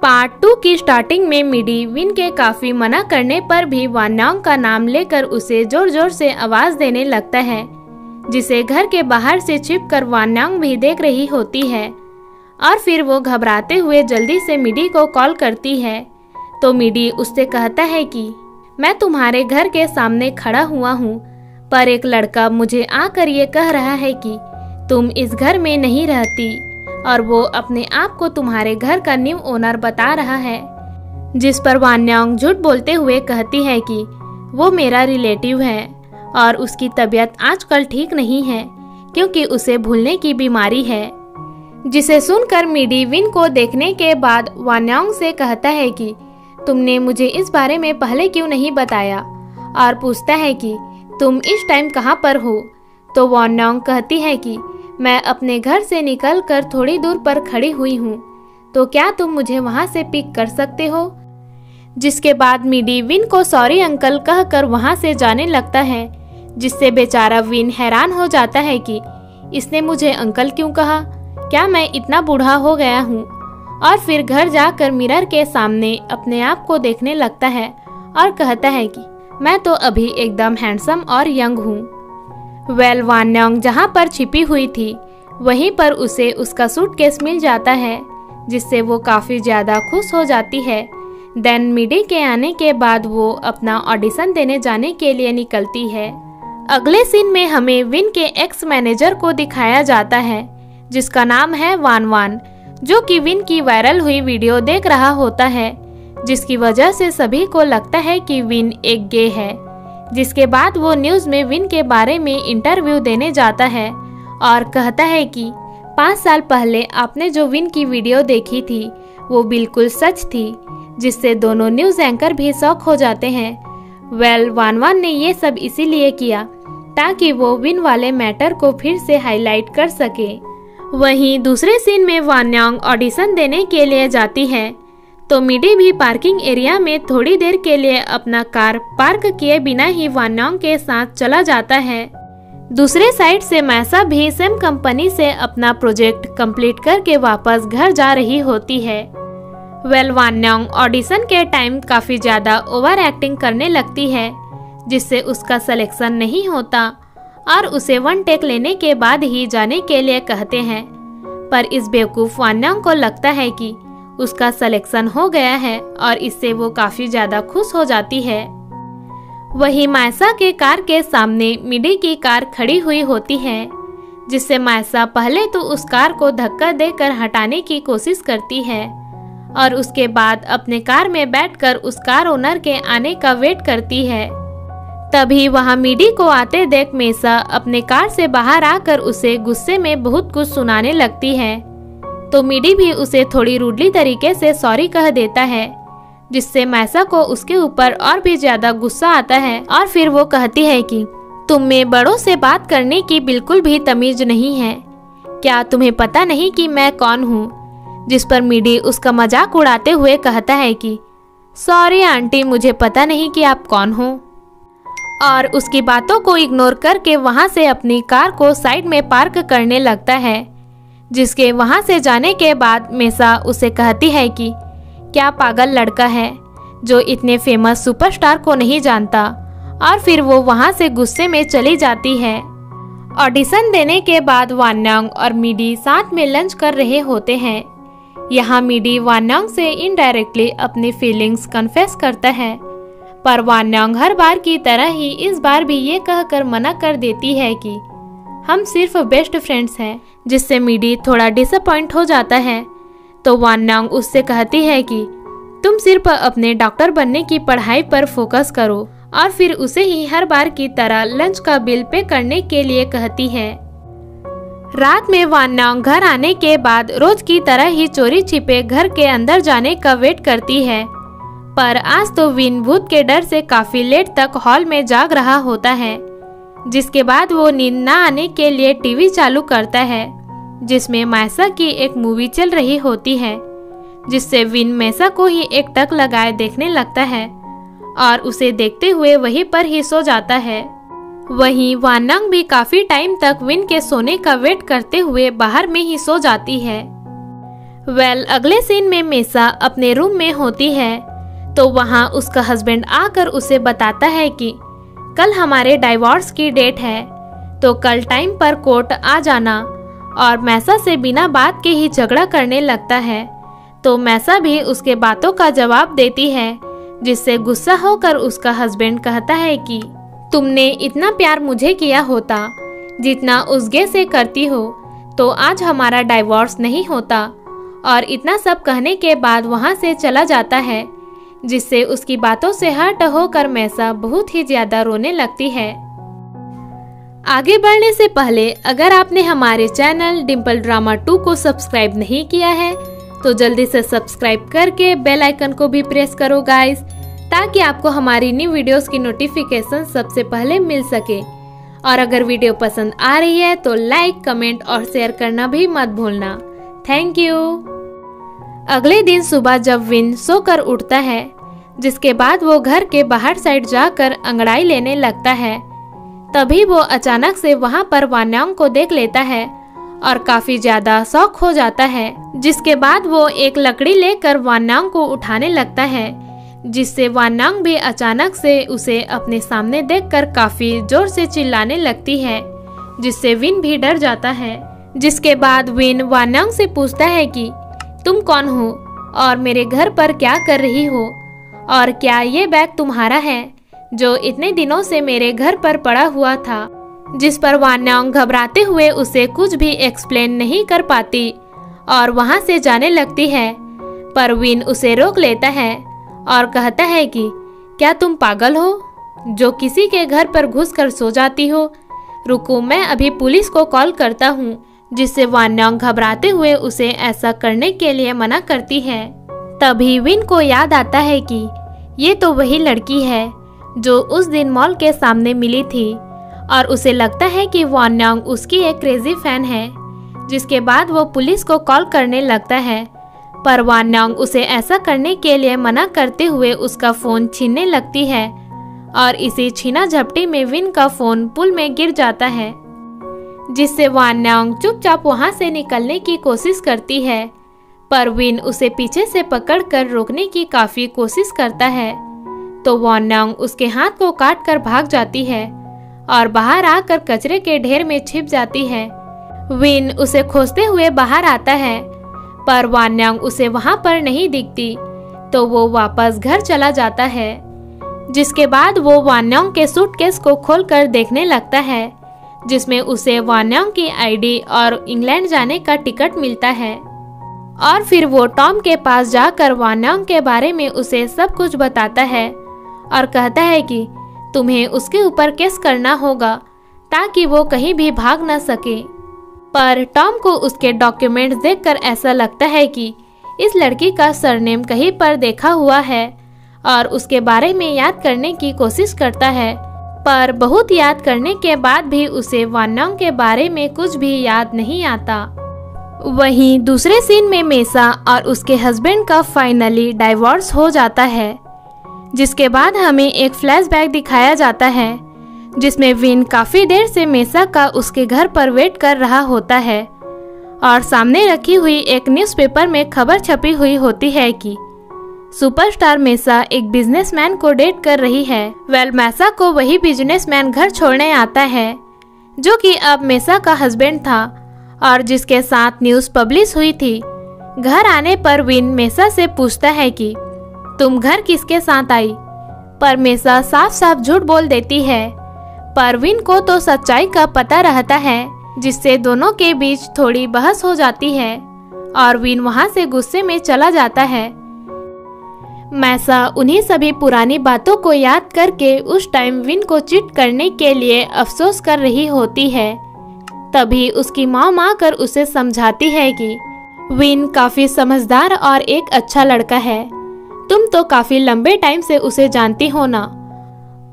Part 2 की starting में मिडी win के काफी मना करने पर भी वान्यांग का नाम लेकर उसे जोर जोर से आवाज देने लगता है, जिसे घर के बाहर से छिपकर वान्यांग भी देख रही होती है। और फिर वो घबराते हुए जल्दी से मिडी को कॉल करती है, तो मिडी उससे कहता है कि मैं तुम्हारे घर के सामने खड़ा हुआ हूँ, पर एक लड़का मुझे आकर ये कह रहा है कि तुम इस घर में नहीं रहती, और वो अपने आप को तुम्हारे घर का न्यू ओनर बता रहा है। जिस पर वान्यांग झूठ बोलते हुए कहती है कि वो मेरा रिलेटिव है और उसकी तबीयत आजकल ठीक नहीं है क्योंकि उसे भूलने की बीमारी है। जिसे सुनकर मिडी विन को देखने के बाद वान्यांग से कहता है कि तुमने मुझे इस बारे में पहले क्यों नहीं बताया, और पूछता है कि तुम इस टाइम कहाँ पर हो। तो वान्यांग कहती है कि मैं अपने घर से निकलकर थोड़ी दूर पर खड़ी हुई हूँ, तो क्या तुम मुझे वहाँ से पिक कर सकते हो। जिसके बाद मिडी विन को सॉरी अंकल कहकर वहाँ से जाने लगता है, जिससे बेचारा विन हैरान हो जाता है कि इसने मुझे अंकल क्यों कहा, क्या मैं इतना बूढ़ा हो गया हूँ। और फिर घर जाकर मिरर के सामने अपने आप को देखने लगता है और कहता है कि मैं तो अभी एकदम हैंडसम और यंग हूँ। वान्यांग जहाँ पर छिपी हुई थी वहीं पर उसे उसका सूटकेस मिल जाता है, जिससे वो काफ़ी ज़्यादा खुश हो जाती है। देन मिडी के आने के बाद वो अपना ऑडिशन देने जाने के लिए निकलती है। अगले सीन में हमें विन के एक्स मैनेजर को दिखाया जाता है, जिसका नाम है वान वान, जो कि विन की वायरल हुई वीडियो देख रहा होता है, जिसकी वजह से सभी को लगता है कि विन एक गे है। जिसके बाद वो न्यूज़ में विन के बारे में इंटरव्यू देने जाता है और कहता है कि 5 साल पहले आपने जो विन की वीडियो देखी थी वो बिल्कुल सच थी, जिससे दोनों न्यूज़ एंकर भी शॉक हो जाते हैं। वान वान ने ये सब इसीलिए किया ताकि वो विन वाले मैटर को फिर से हाईलाइट कर सके। वहीं दूसरे सीन में वान्यांग ऑडिशन देने के लिए जाती है, तो मिडी भी पार्किंग एरिया में थोड़ी देर के लिए अपना कार पार्क किए बिना ही वान्यांग के साथ चला जाता है। दूसरे साइड से मैसा भी सेम कंपनी से अपना प्रोजेक्ट कंप्लीट करके वापस घर जा रही होती है। वान्यांग ऑडिशन के टाइम काफ़ी ज़्यादा ओवर एक्टिंग करने लगती है, जिससे उसका सिलेक्शन नहीं होता और उसे 1 टेक लेने के बाद ही जाने के लिए कहते हैं। पर इस बेवकूफ़ वान्यांग को लगता है कि उसका सिलेक्शन हो गया है और इससे वो काफ़ी ज़्यादा खुश हो जाती है। वहीं मैसा के कार के सामने मिडी की कार खड़ी हुई होती है, जिससे मैसा पहले तो उस कार को धक्का देकर हटाने की कोशिश करती है और उसके बाद अपने कार में बैठकर उस कार ओनर के आने का वेट करती है। तभी वहां मिडी को आते देख मैसा अपने कार से बाहर आकर उसे गुस्से में बहुत कुछ सुनाने लगती है, तो मिडी भी उसे थोड़ी रूडली तरीके से सॉरी कह देता है, जिससे मैसा को उसके ऊपर और भी ज्यादा गुस्सा आता है। और फिर वो कहती है कि तुम में बड़ों से बात करने की बिल्कुल भी तमीज नहीं है, क्या तुम्हें पता नहीं कि मैं कौन हूँ। जिस पर मिडी उसका मजाक उड़ाते हुए कहता है कि सॉरी आंटी, मुझे पता नहीं कि आप कौन हो, और उसकी बातों को इग्नोर करके वहां से अपनी कार को साइड में पार्क करने लगता है। जिसके वहां से जाने के बाद मैसा उसे कहती है कि क्या पागल लड़का है जो इतने फेमस सुपरस्टार को नहीं जानता, और फिर वो वहां से गुस्से में चली जाती है। ऑडिशन देने के बाद वान्यांग और मिडी साथ में लंच कर रहे होते हैं। यहाँ मिडी वान्यांग से इनडायरेक्टली अपनी फीलिंग्स कन्फेस करता है, पर वान्यांग हर बार की तरह ही इस बार भी ये कहकर मना कर देती है कि हम सिर्फ बेस्ट फ्रेंड्स हैं, जिससे मिडी थोड़ा डिसअपॉइंट हो जाता है। तो वान्यांग उससे कहती है कि तुम सिर्फ अपने डॉक्टर बनने की पढ़ाई पर फोकस करो, और फिर उसे ही हर बार की तरह लंच का बिल पे करने के लिए कहती है। रात में वान्यांग घर आने के बाद रोज की तरह ही चोरी छिपे घर के अंदर जाने का वेट करती है, पर आज तो विन भूत के डर से काफी लेट तक हॉल में जाग रहा होता है। जिसके बाद वो नींद ना आने के लिए टीवी चालू करता है, जिसमें मैसा की एक मूवी चल रही होती है, जिससे विन मैसा को ही एक टक लगाए देखने लगता है और उसे देखते हुए वहीं पर ही सो जाता है। वहीं वान्यांग भी काफी टाइम तक विन के सोने का वेट करते हुए बाहर में ही सो जाती है। अगले सीन में मेसा अपने रूम में होती है तो वहाँ उसका हस्बैंड आकर उसे बताता है कि कल हमारे डाइवोर्स की डेट है, तो कल टाइम पर कोर्ट आ जाना। और मैसा से बिना बात के ही झगड़ा करने लगता है, तो मैसा भी उसके बातों का जवाब देती है, जिससे गुस्सा होकर उसका हस्बैंड कहता है कि तुमने इतना प्यार मुझे किया होता जितना उस गे से करती हो तो आज हमारा डाइवोर्स नहीं होता। और इतना सब कहने के बाद वहाँ से चला जाता है, जिससे उसकी बातों से हर्ट होकर मैसा बहुत ही ज्यादा रोने लगती है। आगे बढ़ने से पहले अगर आपने हमारे चैनल डिम्पल ड्रामा 2 को सब्सक्राइब नहीं किया है तो जल्दी से सब्सक्राइब करके बेल आइकन को भी प्रेस करो गाइस, ताकि आपको हमारी न्यू वीडियोस की नोटिफिकेशन सबसे पहले मिल सके। और अगर वीडियो पसंद आ रही है तो लाइक, कमेंट और शेयर करना भी मत भूलना। Thank you. अगले दिन सुबह जब विन सोकर उठता है, जिसके बाद वो घर के बाहर साइड जाकर अंगड़ाई लेने लगता है, तभी वो अचानक से वहाँ पर वान्यांग को देख लेता है और काफी ज्यादा शॉक हो जाता है। जिसके बाद वो एक लकड़ी लेकर वान्यांग को उठाने लगता है, जिससे वान्यांग भी अचानक से उसे अपने सामने देखकर काफी जोर से चिल्लाने लगती है, जिससे विन भी डर जाता है। जिसके बाद विन वान्यांग से पूछता है कि तुम कौन हो और मेरे घर पर क्या कर रही हो, और क्या ये बैग तुम्हारा है जो इतने दिनों से मेरे घर पर पड़ा हुआ था। जिस पर वान्यांग घबराते हुए उसे कुछ भी एक्सप्लेन नहीं कर पाती और वहां से जाने लगती है, पर विन उसे रोक लेता है और कहता है कि क्या तुम पागल हो जो किसी के घर पर घुसकर सो जाती हो। रुको, मैं अभी पुलिस को कॉल करता हूँ। जिससे वान्यांग घबराते हुए उसे ऐसा करने के लिए मना करती है। तभी विन को याद आता है कि ये तो वही लड़की है जो उस दिन मॉल के सामने मिली थी, और उसे लगता है कि वान्यांग उसकी एक क्रेजी फैन है। जिसके बाद वो पुलिस को कॉल करने लगता है, पर वान्यांग उसे ऐसा करने के लिए मना करते हुए उसका फोन छीनने लगती है, और इसी छीना झपटी में विन का फोन पुल में गिर जाता है। जिससे वान्यांग चुपचाप वहां से निकलने की कोशिश करती है, पर विन उसे पीछे से पकड़कर रोकने की काफी कोशिश करता है, तो वान्यांग उसके हाथ को काट कर भाग जाती है और बाहर आकर कचरे के ढेर में छिप जाती है। विन उसे खोजते हुए बाहर आता है, पर वान्यांग उसे वहां पर नहीं दिखती, तो वो वापस घर चला जाता है। जिसके बाद वो वान्यांग के सूटकेस को खोलकर देखने लगता है, जिसमें उसे वान्यांग की आईडी और इंग्लैंड जाने का टिकट मिलता है। और फिर वो टॉम के पास जाकर वान्यांग के बारे में उसे सब कुछ बताता है और कहता है कि तुम्हें उसके ऊपर केस करना होगा ताकि वो कहीं भी भाग न सके। पर टॉम को उसके डॉक्यूमेंट्स देखकर ऐसा लगता है कि इस लड़की का सरनेम कहीं पर देखा हुआ है, और उसके बारे में याद करने की कोशिश करता है, पर बहुत याद करने के बाद भी उसे वान्यांग के बारे में कुछ भी याद नहीं आता। वहीं दूसरे सीन में मेसा और उसके हस्बैंड का फाइनली डाइवोर्स हो जाता है। जिसके बाद हमें एक फ्लैशबैक दिखाया जाता है, जिसमें विन काफी देर से मेसा का उसके घर पर वेट कर रहा होता है, और सामने रखी हुई एक न्यूज़पेपर में खबर छपी हुई होती है कि सुपरस्टार मेसा एक बिजनेसमैन को डेट कर रही है। मेसा को वही बिजनेसमैन घर छोड़ने आता है, जो कि अब मेसा का हस्बैंड था और जिसके साथ न्यूज़ पब्लिश हुई थी। घर आने पर विन मेसा से पूछता है कि तुम घर किसके साथ आई, पर मेसा साफ साफ झूठ बोल देती है। पर विन को तो सच्चाई का पता रहता है, जिससे दोनों के बीच थोड़ी बहस हो जाती है और विन वहां से गुस्से में चला जाता है। मेसा उन्हीं सभी पुरानी बातों को याद करके उस टाइम विन को चीट करने के लिए अफसोस कर रही होती है। तभी उसकी मॉम आकर उसे समझाती है कि विन काफी समझदार और एक अच्छा लड़का है, तुम तो काफी लंबे टाइम से उसे जानती हो ना।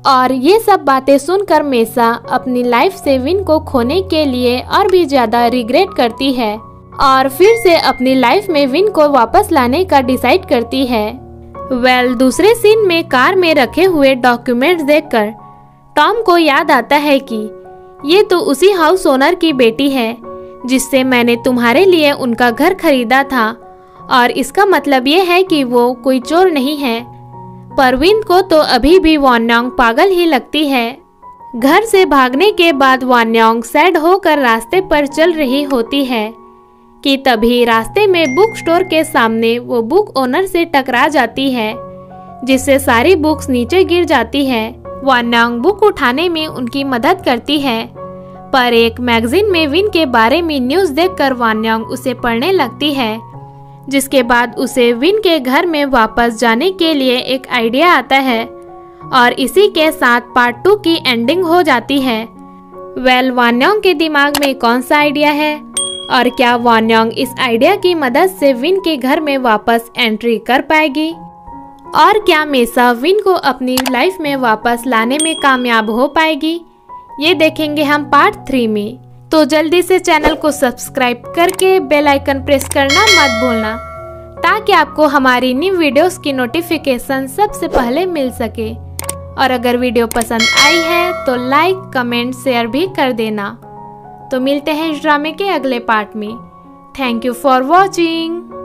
और ये सब बातें सुनकर मेसा अपनी लाइफ से विन को खोने के लिए और भी ज्यादा रिग्रेट करती है और फिर से अपनी लाइफ में विन को वापस लाने का डिसाइड करती है। दूसरे सीन में कार में रखे हुए डॉक्यूमेंट्स देखकर टॉम को याद आता है कि ये तो उसी हाउस ओनर की बेटी है जिससे मैंने तुम्हारे लिए उनका घर खरीदा था और इसका मतलब ये है कि वो कोई चोर नहीं है। पर विन को तो अभी भी वान यांग पागल ही लगती है। घर से भागने के बाद वान यांग सैड होकर रास्ते पर चल रही होती है कि तभी रास्ते में बुक स्टोर के सामने वो बुक ओनर से टकरा जाती है, जिससे सारी बुक्स नीचे गिर जाती है। वान यांग बुक उठाने में उनकी मदद करती है, पर एक मैगजीन में विन के बारे में न्यूज देखकर वान यांग उसे पढ़ने लगती है, जिसके बाद उसे विन के घर में वापस जाने के लिए एक आइडिया आता है और इसी के साथ पार्ट 2 की एंडिंग हो जाती है। वान यांग के दिमाग में कौन सा आइडिया है और क्या वान यांग इस आइडिया की मदद से विन के घर में वापस एंट्री कर पाएगी और क्या मेसा विन को अपनी लाइफ में वापस लाने में कामयाब हो पाएगी, ये देखेंगे हम पार्ट 3 में। तो जल्दी से चैनल को सब्सक्राइब करके बेल आइकन प्रेस करना मत भूलना, ताकि आपको हमारी न्यू वीडियोस की नोटिफिकेशन सबसे पहले मिल सके। और अगर वीडियो पसंद आई है तो लाइक, कमेंट, शेयर भी कर देना। तो मिलते हैं इस ड्रामे के अगले पार्ट में। Thank you for watching.